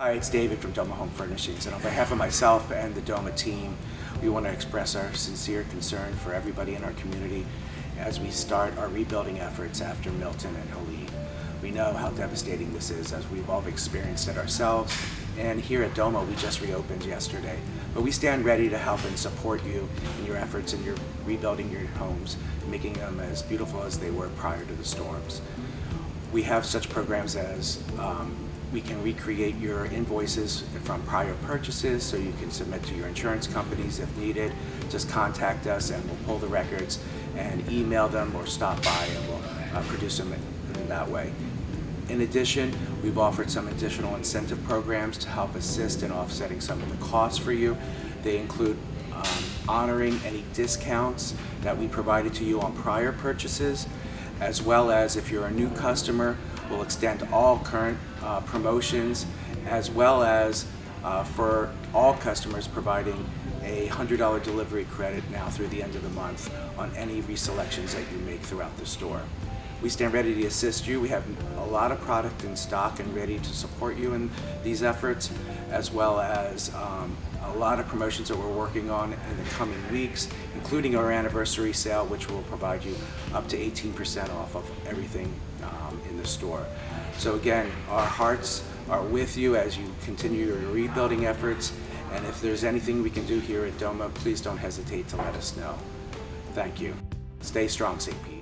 Hi, it's David from DoMA Home Furnishings, and on behalf of myself and the DoMA team, we want to express our sincere concern for everybody in our community as we start our rebuilding efforts after Milton and Helene. We know how devastating this is, as we've all experienced it ourselves, and here at DoMA we just reopened yesterday. But we stand ready to help and support you in your efforts in your rebuilding your homes, making them as beautiful as they were prior to the storms. We have such programs as we can recreate your invoices from prior purchases, so you can submit to your insurance companies if needed. Just contact us and we'll pull the records and email them or stop by and we'll produce them in that way. In addition, we've offered some additional incentive programs to help assist in offsetting some of the costs for you. They include honoring any discounts that we provided to you on prior purchases, as well as if you're a new customer, we'll extend all current promotions, as well as for all customers providing a $100 delivery credit now through the end of the month on any reselections that you make throughout the store. We stand ready to assist you. We have a lot of product in stock and ready to support you in these efforts, as well as a lot of promotions that we're working on in the coming weeks, including our anniversary sale, which will provide you up to 18% off of everything in the store. So again, our hearts are with you as you continue your rebuilding efforts, and if there's anything we can do here at DoMA, please don't hesitate to let us know. Thank you. Stay strong, St. Pete.